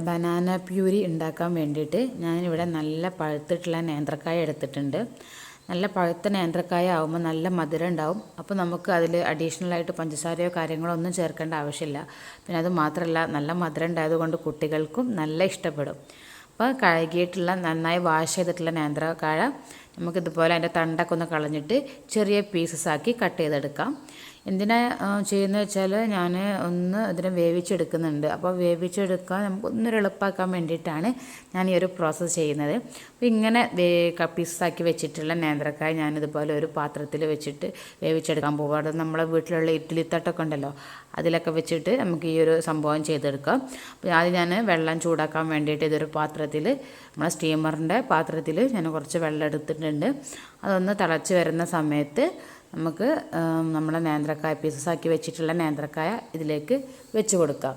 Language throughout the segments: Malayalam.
ബനാന പ്യൂരി ഉണ്ടാക്കാൻ വേണ്ടിയിട്ട് ഞാനിവിടെ നല്ല പഴുത്തിട്ടുള്ള നേന്ത്രക്കായ എടുത്തിട്ടുണ്ട്. നല്ല പഴുത്ത നേന്ത്രക്കായ ആകുമ്പോൾ നല്ല മധുരം ഉണ്ടാവും. അപ്പോൾ നമുക്ക് അതിൽ അഡീഷണലായിട്ട് പഞ്ചസാരയോ കാര്യങ്ങളോ ഒന്നും ചേർക്കേണ്ട ആവശ്യമില്ല. പിന്നെ അത് മാത്രമല്ല, നല്ല മധുരം ഉണ്ടായതുകൊണ്ട് കുട്ടികൾക്കും നല്ല ഇഷ്ടപ്പെടും. അപ്പോൾ കഴുകിയിട്ടുള്ള നന്നായി വാഷ് ചെയ്തിട്ടുള്ള നേന്ത്രക്കായ നമുക്കിതുപോലെ അതിൻ്റെ തണ്ടൊക്കെ ഒന്ന് കളഞ്ഞിട്ട് ചെറിയ പീസസ് ആക്കി കട്ട് ചെയ്തെടുക്കാം. എന്തിനാ ചെയ്യുന്നത് വെച്ചാൽ ഞാൻ ഒന്ന് ഇതിനെ വേവിച്ചെടുക്കുന്നുണ്ട്. അപ്പോൾ വേവിച്ചെടുക്കാൻ നമുക്ക് ഒന്നൊരു എളുപ്പമാക്കാൻ വേണ്ടിയിട്ടാണ് ഞാൻ ഈ ഒരു പ്രോസസ്സ് ചെയ്യുന്നത്. അപ്പോൾ ഇങ്ങനെ പീസാക്കി വെച്ചിട്ടുള്ള നേന്ത്രക്കായ ഞാനിതുപോലെ ഒരു പാത്രത്തിൽ വെച്ചിട്ട് വേവിച്ചെടുക്കാൻ പോകും. അത് നമ്മളെ വീട്ടിലുള്ള ഇഡ്ഡലി തട്ടൊക്കെ ഉണ്ടല്ലോ, അതിലൊക്കെ വെച്ചിട്ട് നമുക്ക് ഈ ഒരു സംഭവം ചെയ്തെടുക്കാം. അപ്പോൾ ആദ്യം ഞാൻ വെള്ളം ചൂടാക്കാൻ വേണ്ടിയിട്ട് ഇതൊരു പാത്രത്തിൽ, നമ്മളെ സ്റ്റീമറിൻ്റെ പാത്രത്തിൽ ഞാൻ കുറച്ച് വെള്ളം എടുത്തിട്ടുണ്ട്. അതൊന്ന് തിളച്ച് വരുന്ന സമയത്ത് നമുക്ക് നമ്മുടെ നേന്ത്രക്കായ പീസസാക്കി വെച്ചിട്ടുള്ള നേന്ത്രക്കായ ഇതിലേക്ക് വെച്ച് കൊടുക്കാം.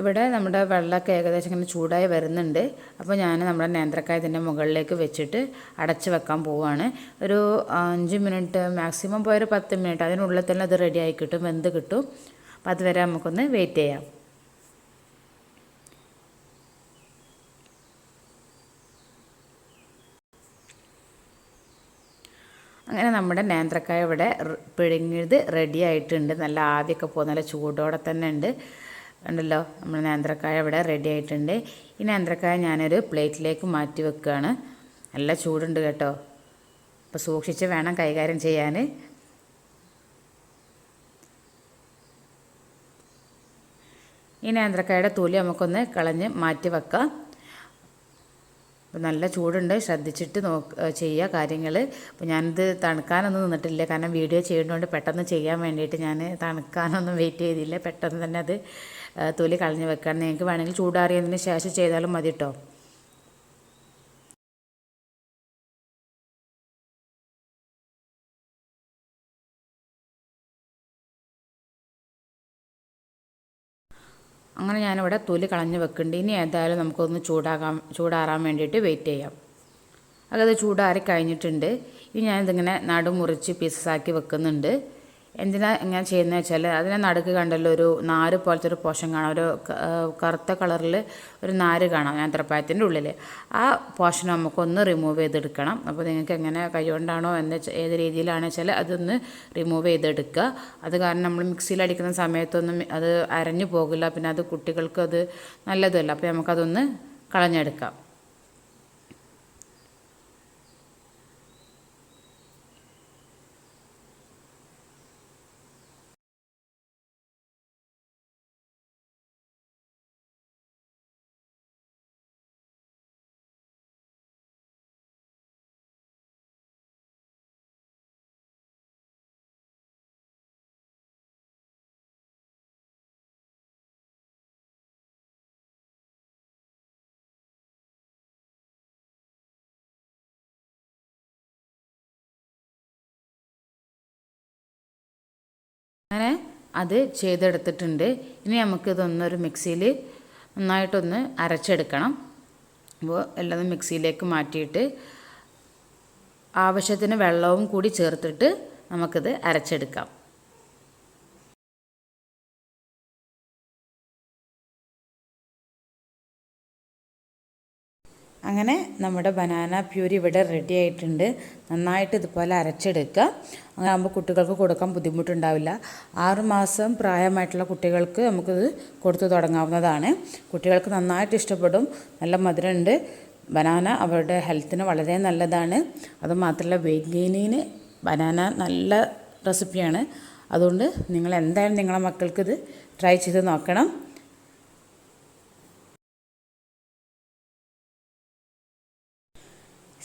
ഇവിടെ നമ്മുടെ വെള്ളമൊക്കെ ഏകദേശം ഇങ്ങനെ ചൂടായി വരുന്നുണ്ട്. അപ്പോൾ ഞാൻ നമ്മുടെ നേന്ത്രക്കായ ഇതിൻ്റെ മുകളിലേക്ക് വെച്ചിട്ട് അടച്ച് വെക്കാൻ പോവുകയാണ്. ഒരു 5 മിനിറ്റ്, മാക്സിമം പോയൊരു 10 മിനിറ്റ്, അതിനുള്ളിൽ തന്നെ അത് റെഡി ആയി കിട്ടും, വെന്ത് കിട്ടും. അപ്പോൾ അതുവരെ നമുക്കൊന്ന് വെയിറ്റ് ചെയ്യാം. അങ്ങനെ നമ്മുടെ നേന്ത്രക്കായ ഇവിടെ പിഴുങ്ങിയത് റെഡി ആയിട്ടുണ്ട്. നല്ല ആവിയൊക്കെ പോകുന്ന നല്ല ചൂടോടെ തന്നെ ഉണ്ട്. ഉണ്ടല്ലോ, നമ്മുടെ നേന്ത്രക്കായ ഇവിടെ റെഡി ആയിട്ടുണ്ട്. ഈ നേന്ത്രക്കായ ഞാനൊരു പ്ലേറ്റിലേക്ക് മാറ്റി വെക്കുകയാണ്. നല്ല ചൂടുണ്ട് കേട്ടോ, അപ്പോൾ സൂക്ഷിച്ച് വേണം കൈകാര്യം ചെയ്യാൻ. ഈ നേന്ത്രക്കായുടെ തൊലി നമുക്കൊന്ന് കളഞ്ഞ് മാറ്റി വെക്കാം. അപ്പോൾ നല്ല ചൂടുണ്ട്, ശ്രദ്ധിച്ചിട്ട് ചെയ്യുക കാര്യങ്ങൾ. അപ്പോൾ ഞാനിത് തണുക്കാനൊന്നും നിന്നിട്ടില്ല, കാരണം വീഡിയോ ചെയ്യുന്നതുകൊണ്ട് പെട്ടെന്ന് ചെയ്യാൻ വേണ്ടിയിട്ട് ഞാൻ തണുക്കാനൊന്നും വെയിറ്റ് ചെയ്തില്ല. പെട്ടെന്ന് തന്നെ അത് തൊലി കളഞ്ഞ് വെക്കാൻ. നിങ്ങൾക്ക് വേണമെങ്കിൽ ചൂടാറിയതിന് ശേഷം ചെയ്താലും മതി കേട്ടോ. അങ്ങനെ ഞാനിവിടെ തൊലി കളഞ്ഞ് വെക്കുന്നുണ്ട്. ഇനി ഏതായാലും നമുക്കൊന്ന് ചൂടാറാൻ വേണ്ടിയിട്ട് വെയിറ്റ് ചെയ്യാം. അത് ചൂടാറി കഴിഞ്ഞിട്ടുണ്ട്. ഇനി ഞാനിതിങ്ങനെ നടുമുറിച്ച് പീസസാക്കി വെക്കുന്നുണ്ട്. എന്തിനാ ഇങ്ങനെ ചെയ്യുന്നത് വെച്ചാൽ, അതിനെ നടുക്ക് കണ്ടല്ലോ ഒരു നാര് പോലത്തെ ഒരു പോഷൻ കാണാം, ഒരു കറുത്ത കളറിൽ ഒരു നാര് കാണാം നേന്ത്രപ്പഴത്തിൻ്റെ ഉള്ളിൽ. ആ പോഷൻ നമുക്കൊന്ന് റിമൂവ് ചെയ്തെടുക്കണം. അപ്പോൾ നിങ്ങൾക്ക് എങ്ങനെ കൈകൊണ്ടാണോ ഏത് രീതിയിലാണെന്ന് വെച്ചാൽ അതൊന്ന് റിമൂവ് ചെയ്തെടുക്കുക. അത് കാരണം നമ്മൾ മിക്സിയിൽ അടിക്കുന്ന സമയത്തൊന്നും അത് അരഞ്ഞു പോകില്ല, പിന്നെ അത് കുട്ടികൾക്ക് അത് നല്ലതല്ല. അപ്പോൾ നമുക്കതൊന്ന് കളഞ്ഞെടുക്കാം. അങ്ങനെ അത് ചെയ്തെടുത്തിട്ടുണ്ട്. ഇനി നമുക്കിതൊന്നൊരു മിക്സിയിൽ നന്നായിട്ടൊന്ന് അരച്ചെടുക്കണം. അപ്പോൾ എല്ലാതും മിക്സിയിലേക്ക് മാറ്റിയിട്ട് ആവശ്യത്തിന് വെള്ളവും കൂടി ചേർത്തിട്ട് നമുക്കിത് അരച്ചെടുക്കാം. അങ്ങനെ നമ്മുടെ ബനാന പ്യൂരി ഇവിടെ റെഡി ആയിട്ടുണ്ട്. നന്നായിട്ട് ഇതുപോലെ അരച്ചെടുക്കുക. അങ്ങനെ ആകുമ്പോൾ കുട്ടികൾക്ക് കൊടുക്കാൻ ബുദ്ധിമുട്ടുണ്ടാവില്ല. 6 മാസം പ്രായമായിട്ടുള്ള കുട്ടികൾക്ക് നമുക്കിത് കൊടുത്തു തുടങ്ങാവുന്നതാണ്. കുട്ടികൾക്ക് നന്നായിട്ട് ഇഷ്ടപ്പെടും. നല്ല മധുരമുണ്ട്. ബനാന അവരുടെ ഹെൽത്തിന് വളരെ നല്ലതാണ്. അതുമാത്രമല്ല വെയിറ്റ് ഗെയിനിന് ബനാന നല്ല റെസിപ്പിയാണ്. അതുകൊണ്ട് നിങ്ങൾ എന്തായാലും നിങ്ങളെ മക്കൾക്കിത് ട്രൈ ചെയ്ത് നോക്കണം.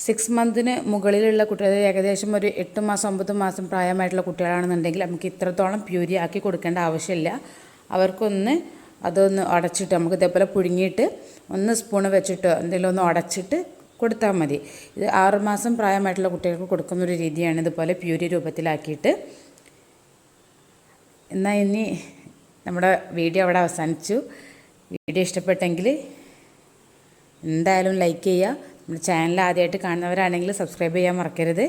6 മന്തിന് മുകളിലുള്ള കുട്ടികൾ, ഏകദേശം ഒരു 8 മാസം 9 മാസം പ്രായമായിട്ടുള്ള കുട്ടികളാണെന്നുണ്ടെങ്കിൽ നമുക്ക് ഇത്രത്തോളം പ്യൂരി ആക്കി കൊടുക്കേണ്ട ആവശ്യമില്ല. അവർക്കൊന്ന് അതൊന്ന് ഉടച്ചിട്ട് നമുക്ക് ഇതേപോലെ പുഴുങ്ങിയിട്ട് ഒന്ന് സ്പൂണ് വെച്ചിട്ടോ എന്തെങ്കിലും ഒന്ന് ഉടച്ചിട്ട് കൊടുത്താൽ മതി. ഇത് 6 മാസം പ്രായമായിട്ടുള്ള കുട്ടികൾക്ക് കൊടുക്കുന്നൊരു രീതിയാണ് ഇതുപോലെ പ്യൂരി രൂപത്തിലാക്കിയിട്ട്. എന്നാൽ ഇനി നമ്മുടെ വീഡിയോ അവിടെ അവസാനിച്ചു. വീഡിയോ ഇഷ്ടപ്പെട്ടെങ്കിൽ എന്തായാലും ലൈക്ക് ചെയ്യുക. നമ്മുടെ ചാനൽ ആദ്യമായിട്ട് കാണുന്നവരാണെങ്കിൽ സബ്സ്ക്രൈബ് ചെയ്യാൻ മറക്കരുത്.